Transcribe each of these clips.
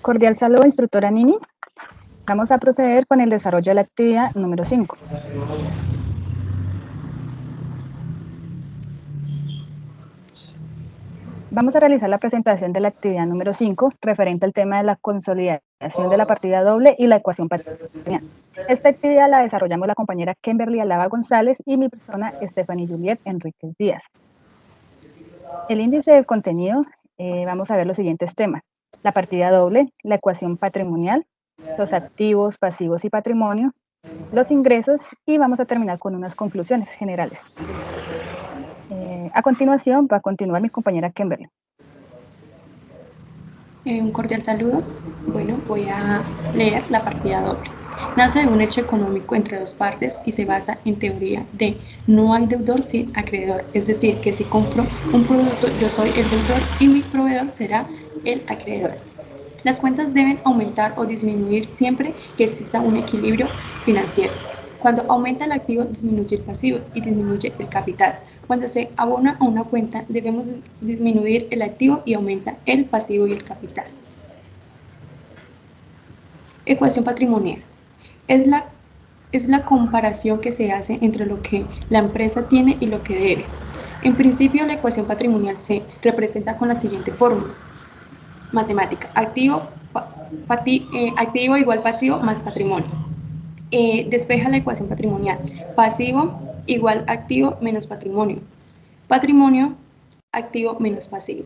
Cordial saludo, instructora Nini. Vamos a proceder con el desarrollo de la actividad número 5. Vamos a realizar la presentación de la actividad número 5, referente al tema de la consolidación de la partida doble y la ecuación patrimonial. Esta actividad la desarrollamos la compañera Kimberly Alaba González y mi persona, Stephanie Juliet Enríquez Díaz. El índice del contenido, vamos a ver los siguientes temas. La partida doble, la ecuación patrimonial, los activos, pasivos y patrimonio, los ingresos, y vamos a terminar con unas conclusiones generales. A continuación va a continuar mi compañera Kimberly. Un cordial saludo. Bueno, voy a leer la partida doble. Nace de un hecho económico entre dos partes y se basa en teoría de no hay deudor sin acreedor. Es decir, que si compro un producto, yo soy el deudor y mi proveedor será el acreedor. Las cuentas deben aumentar o disminuir siempre que exista un equilibrio financiero. Cuando aumenta el activo, disminuye el pasivo y disminuye el capital. Cuando se abona a una cuenta, debemos disminuir el activo y aumenta el pasivo y el capital. Ecuación patrimonial. Es la comparación que se hace entre lo que la empresa tiene y lo que debe. En principio, la ecuación patrimonial se representa con la siguiente fórmula matemática: activo igual pasivo más patrimonio. Despeja la ecuación patrimonial: pasivo igual activo menos patrimonio, patrimonio activo menos pasivo.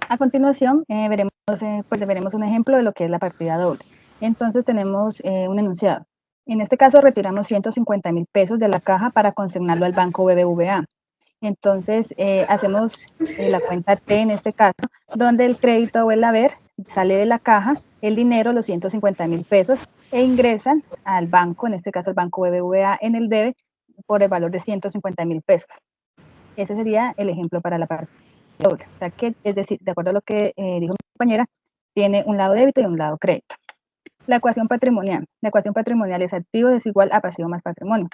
A continuación veremos un ejemplo de lo que es la partida doble. Entonces tenemos un enunciado. En este caso retiramos 150,000 pesos de la caja para consignarlo al banco BBVA. Entonces hacemos la cuenta T en este caso, donde el crédito o el haber sale de la caja, el dinero, los 150,000 pesos, e ingresan al banco, en este caso el banco BBVA, en el debe por el valor de 150,000 pesos. Ese sería el ejemplo para la partida doble. O sea que, es decir, de acuerdo a lo que dijo mi compañera, tiene un lado débito y un lado crédito. La ecuación patrimonial. La ecuación patrimonial es activo es igual a pasivo más patrimonio.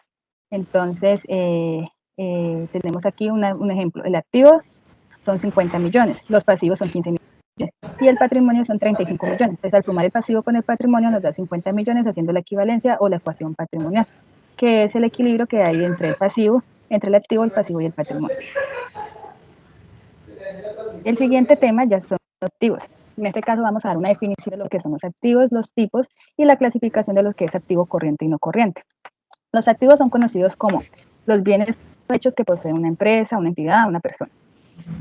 Entonces, tenemos aquí un ejemplo. El activo son 50 millones, los pasivos son 15 millones y el patrimonio son 35 millones. Entonces, al sumar el pasivo con el patrimonio nos da 50 millones, haciendo la equivalencia o la ecuación patrimonial, que es el equilibrio que hay entre el pasivo, entre el activo, el pasivo y el patrimonio. El siguiente tema ya son los activos. En este caso vamos a dar una definición de lo que son los activos, los tipos y la clasificación de lo que es activo corriente y no corriente. Los activos son conocidos como los bienes hechos que posee una empresa, una entidad, una persona.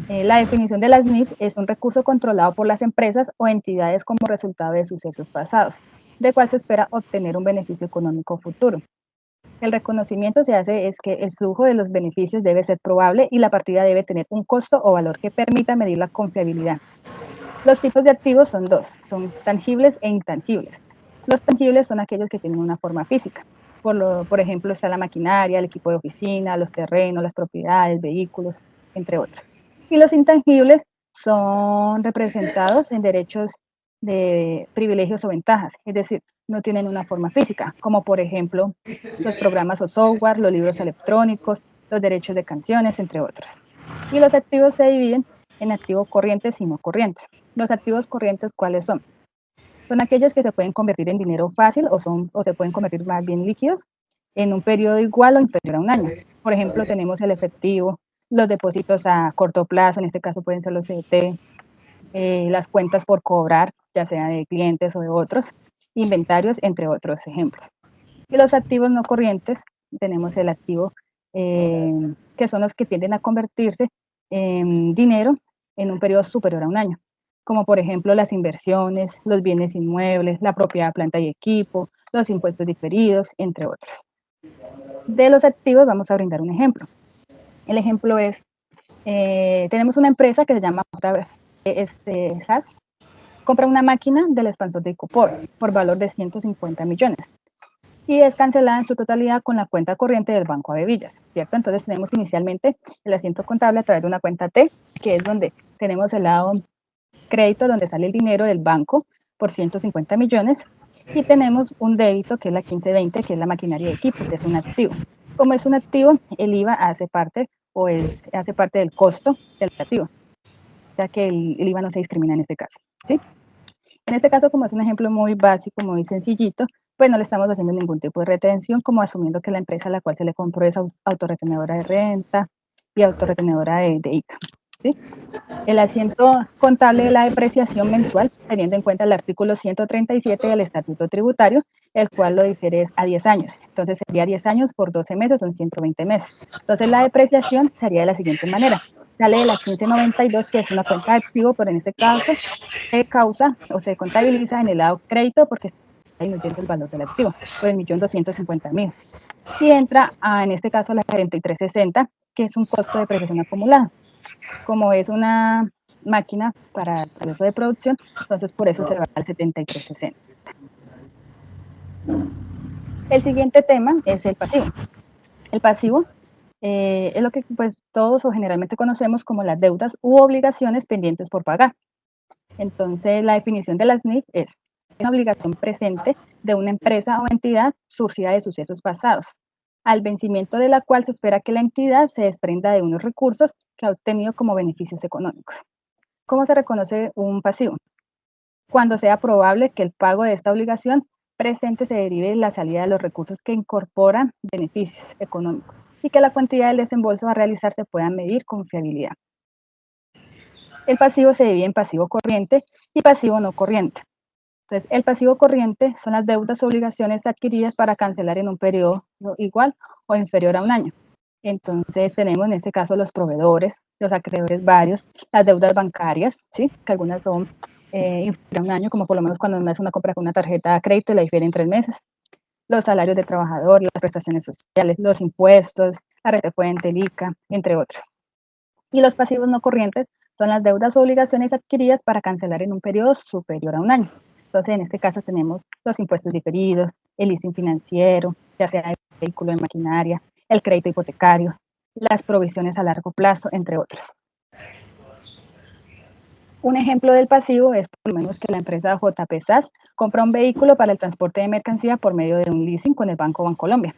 La definición de las NIF es un recurso controlado por las empresas o entidades como resultado de sucesos pasados, de cual se espera obtener un beneficio económico futuro. El reconocimiento se hace es que el flujo de los beneficios debe ser probable y la partida debe tener un costo o valor que permita medir la confiabilidad. Los tipos de activos son dos, son tangibles e intangibles. Los tangibles son aquellos que tienen una forma física. Por ejemplo, está la maquinaria, el equipo de oficina, los terrenos, las propiedades, vehículos, entre otros. Y los intangibles son representados en derechos de privilegios o ventajas, es decir, no tienen una forma física, como por ejemplo los programas o software, los libros electrónicos, los derechos de canciones, entre otros. Y los activos se dividen en activos corrientes y no corrientes. Los activos corrientes, ¿cuáles son? Son aquellos que se pueden convertir en dinero fácil o se pueden convertir más bien líquidos en un periodo igual o inferior a un año. Por ejemplo, tenemos el efectivo, los depósitos a corto plazo, en este caso pueden ser los CDT, las cuentas por cobrar, ya sea de clientes o de otros, inventarios, entre otros ejemplos. Y los activos no corrientes, tenemos el activo, que son los que tienden a convertirse en dinero en un periodo superior a un año, como por ejemplo las inversiones, los bienes inmuebles, la propiedad, planta y equipo, los impuestos diferidos, entre otros. De los activos vamos a brindar un ejemplo. El ejemplo es, tenemos una empresa que se llama SAS, compra una máquina del expansor de Icopor por valor de 150 millones y es cancelada en su totalidad con la cuenta corriente del Banco Avevillas, ¿cierto? Entonces tenemos inicialmente el asiento contable a través de una cuenta T, que es donde tenemos el lado crédito, donde sale el dinero del banco por 150 millones, y tenemos un débito, que es la 1520, que es la maquinaria de equipo, que es un activo. Como es un activo, el IVA hace parte o hace parte del costo del activo. O sea que el IVA no se discrimina en este caso, ¿sí? En este caso, como es un ejemplo muy básico, muy sencillito, pues no le estamos haciendo ningún tipo de retención, como asumiendo que la empresa a la cual se le compró es autorretenedora de renta y autorretenedora de ICA, ¿sí? El asiento contable de la depreciación mensual, teniendo en cuenta el artículo 137 del Estatuto Tributario, el cual lo difiere a 10 años. Entonces sería 10 años por 12 meses, son 120 meses. Entonces la depreciación sería de la siguiente manera. Sale de la 1592, que es una cuenta de activo, pero en este caso se causa o se contabiliza en el lado crédito porque está disminuyendo el valor del activo por 1.250.000. Y entra en este caso a la 4360, que es un costo de depreciación acumulado. Como es una máquina para el uso de producción, entonces por eso se va al 7360. El siguiente tema es el pasivo. El pasivo es lo que pues todos o generalmente conocemos como las deudas u obligaciones pendientes por pagar. Entonces la definición de las NIF es una obligación presente de una empresa o entidad surgida de sucesos pasados, al vencimiento de la cual se espera que la entidad se desprenda de unos recursos que ha obtenido como beneficios económicos. ¿Cómo se reconoce un pasivo? Cuando sea probable que el pago de esta obligación presente se derive de la salida de los recursos que incorporan beneficios económicos y que la cantidad del desembolso a realizar se pueda medir con fiabilidad. El pasivo se divide en pasivo corriente y pasivo no corriente. Entonces, el pasivo corriente son las deudas o obligaciones adquiridas para cancelar en un periodo igual o inferior a un año. Entonces, tenemos en este caso los proveedores, los acreedores varios, las deudas bancarias, ¿sí? Que algunas son inferior a un año, como por lo menos cuando uno hace una compra con una tarjeta de crédito y la difiere en 3 meses. Los salarios de trabajador, las prestaciones sociales, los impuestos, la red de fuente, el ICA, entre otros. Y los pasivos no corrientes son las deudas o obligaciones adquiridas para cancelar en un periodo superior a un año. Entonces, en este caso tenemos los impuestos diferidos, el leasing financiero, ya sea el vehículo de maquinaria, el crédito hipotecario, las provisiones a largo plazo, entre otros. Un ejemplo del pasivo es por lo menos que la empresa JP SAS compra un vehículo para el transporte de mercancía por medio de un leasing con el Banco Bancolombia,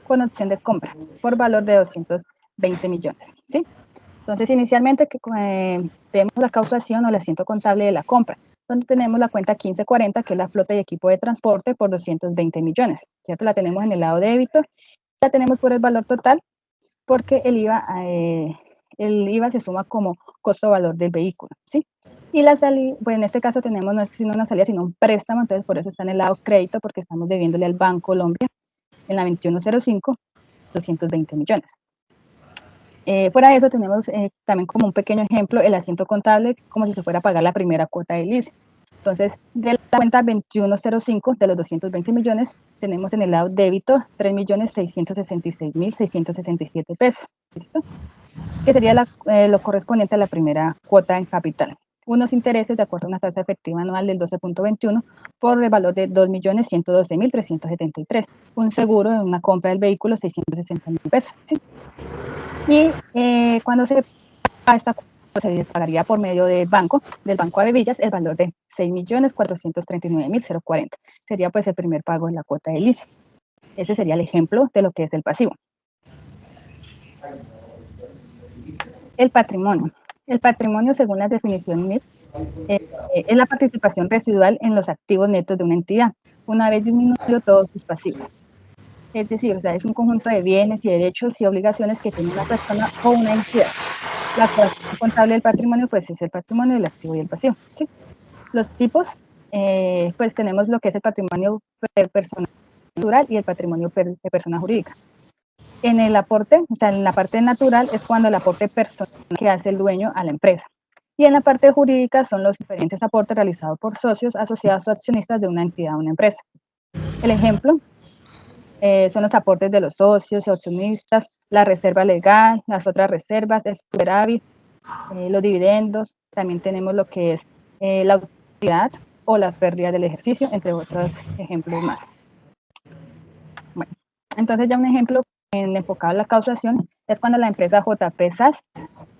con opción de compra por valor de 220 millones, ¿sí? Entonces, inicialmente vemos la causación o el asiento contable de la compra, donde tenemos la cuenta 1540, que es la flota y equipo de transporte, por 220 millones, ¿cierto? La tenemos en el lado débito, la tenemos por el valor total, porque el IVA se suma como costo-valor del vehículo, ¿sí? Y la salida, pues en este caso tenemos, no es sino una salida, sino un préstamo, entonces por eso está en el lado crédito, porque estamos debiéndole al Banco Colombia, en la 2105, 220 millones. Fuera de eso tenemos también como un pequeño ejemplo el asiento contable como si se fuera a pagar la primera cuota del leasing. Entonces, de la cuenta 2105 de los 220 millones, tenemos en el lado débito 3.666.667 pesos, ¿listo? Que sería lo correspondiente a la primera cuota en capital. Unos intereses de acuerdo a una tasa efectiva anual del 12.21 por el valor de 2.112.373. Un seguro de una compra del vehículo, 660.000 pesos, ¿sí? Y cuando se paga esta cuota, se pagaría por medio del Banco Avevillas, el valor de 6.439.040. Sería pues el primer pago en la cuota de leasing. Ese sería el ejemplo de lo que es el pasivo. El patrimonio. El patrimonio, según la definición MIP, es la participación residual en los activos netos de una entidad, una vez disminuido todos sus pasivos. Es decir, o sea, es un conjunto de bienes y derechos y obligaciones que tiene una persona o una entidad. La ecuación contable del patrimonio, pues es el patrimonio, el activo y el pasivo, ¿sí? Los tipos, pues tenemos lo que es el patrimonio personal natural y el patrimonio de persona jurídica. En el aporte, o sea, en la parte natural es cuando el aporte personal que hace el dueño a la empresa. Y en la parte jurídica son los diferentes aportes realizados por socios, asociados o accionistas de una entidad o una empresa. El ejemplo son los aportes de los socios y accionistas, la reserva legal, las otras reservas, el superávit, los dividendos, también tenemos lo que es la utilidad o las pérdidas del ejercicio, entre otros ejemplos más. Bueno, entonces ya un ejemplo enfocado en la causación es cuando la empresa JP SAS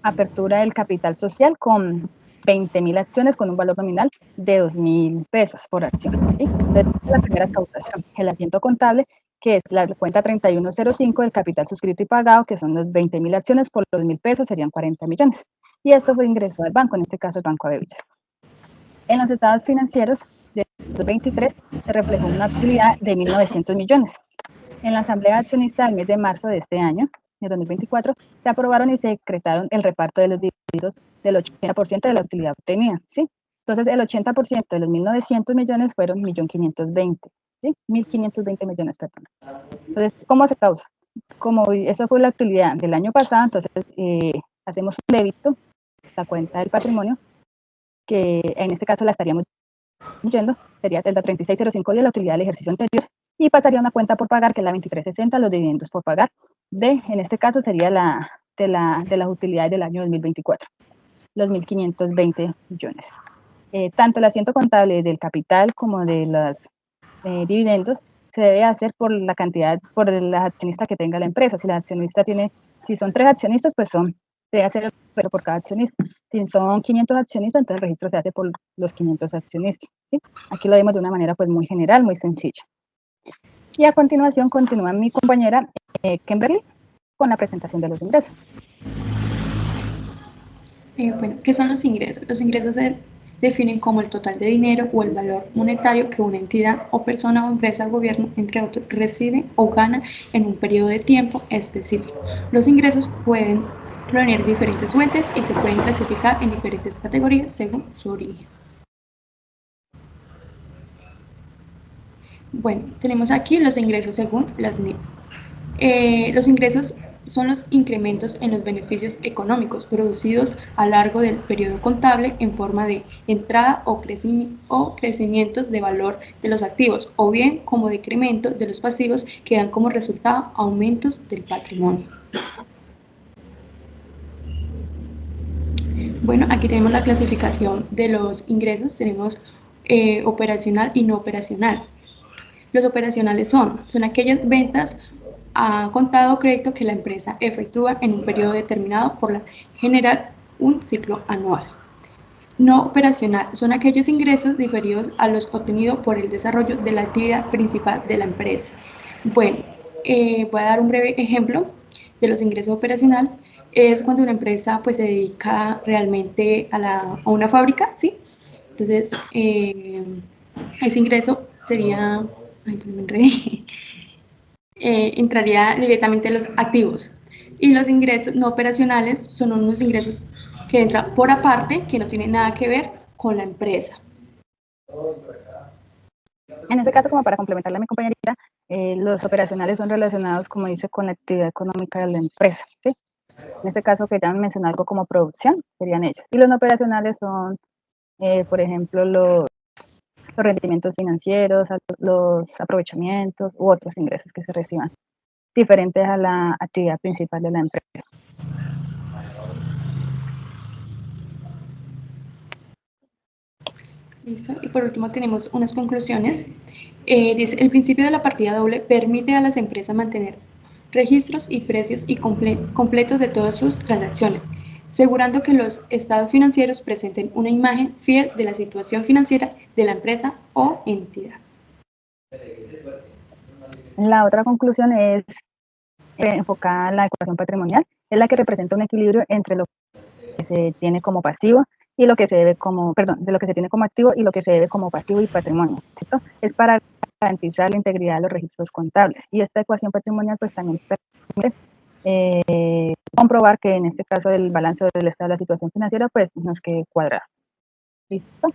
apertura el capital social con 20.000 acciones con un valor nominal de 2.000 pesos por acción, ¿sí? Entonces, la primera causación, el asiento contable, que es la cuenta 3105 del capital suscrito y pagado, que son los 20.000 acciones por los 1.000 pesos, serían 40 millones. Y esto fue ingreso al banco, en este caso el Banco Avevillas. En los estados financieros de 2023 se reflejó una utilidad de 1.900 millones. En la Asamblea Accionista del mes de marzo de este año, de 2024, se aprobaron y se decretaron el reparto de los dividendos del 80% de la utilidad obtenida, ¿sí? Entonces, el 80% de los 1.900 millones fueron 1.520, ¿sí? 1.520 millones, perdón. Entonces, ¿cómo se causa? Como eso fue la utilidad del año pasado, entonces hacemos un débito, la cuenta del patrimonio, que en este caso la estaríamos yendo, sería el 3605 de la utilidad del ejercicio anterior, y pasaría una cuenta por pagar, que es la 2360, los dividendos por pagar, en este caso sería de las utilidades del año 2024, los 1.520 millones. Tanto el asiento contable del capital como de los dividendos se debe hacer por la cantidad, por las accionistas que tenga la empresa. Si la accionista tiene, si son 3 accionistas, pues debe hacer el registro por cada accionista. Si son 500 accionistas, entonces el registro se hace por los 500 accionistas, ¿sí? Aquí lo vemos de una manera pues muy general, muy sencilla. Y a continuación continúa mi compañera Kimberly con la presentación de los ingresos. Bueno, ¿qué son los ingresos? Los ingresos se definen como el total de dinero o el valor monetario que una entidad o persona o empresa o gobierno, entre otros, recibe o gana en un periodo de tiempo específico. Los ingresos pueden provenir de diferentes fuentes y se pueden clasificar en diferentes categorías según su origen. Bueno, tenemos aquí los ingresos según las NIF. Los ingresos son los incrementos en los beneficios económicos producidos a lo largo del periodo contable en forma de entrada o crecimientos de valor de los activos, o bien como decremento de los pasivos que dan como resultado aumentos del patrimonio. Bueno, aquí tenemos la clasificación de los ingresos. Tenemos operacional y no operacional. Los operacionales son aquellas ventas a contado o crédito que la empresa efectúa en un periodo determinado por generar un ciclo anual. No operacional son aquellos ingresos diferidos a los obtenidos por el desarrollo de la actividad principal de la empresa. Bueno, voy a dar un breve ejemplo de los ingresos operacionales. Es cuando una empresa pues se dedica realmente a una fábrica, ¿sí? Entonces, ese ingreso sería, entraría directamente a los activos. Y los ingresos no operacionales son unos ingresos que entran por aparte, que no tienen nada que ver con la empresa. En este caso, como para complementarle a mi compañerita, los operacionales son relacionados, como dice, con la actividad económica de la empresa, ¿sí? En este caso, que ya mencioné algo como producción, serían ellos. Y los no operacionales son, por ejemplo, los rendimientos financieros, los aprovechamientos u otros ingresos que se reciban, diferentes a la actividad principal de la empresa. Listo. Y por último tenemos unas conclusiones. Dice, el principio de la partida doble permite a las empresas mantener registros y precios completos de todas sus transacciones, asegurando que los estados financieros presenten una imagen fiel de la situación financiera de la empresa o entidad. La otra conclusión es enfocada en la ecuación patrimonial, es la que representa un equilibrio entre lo que se tiene como pasivo y lo que se debe como, perdón, de lo que se tiene como activo y lo que se debe como pasivo y patrimonio, ¿cierto? Es para garantizar la integridad de los registros contables. Y esta ecuación patrimonial pues también permite comprobar que en este caso el balance del estado de la situación financiera pues nos quede cuadrado. ¿Listo?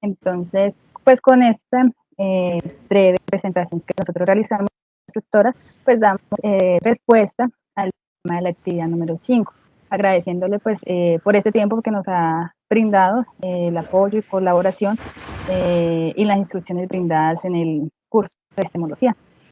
Entonces, pues con esta breve presentación que nosotros realizamos, instructora, pues damos respuesta al tema de la actividad número 5, agradeciéndole pues por este tiempo que nos ha brindado el apoyo y colaboración y las instrucciones brindadas en el curso de epistemología.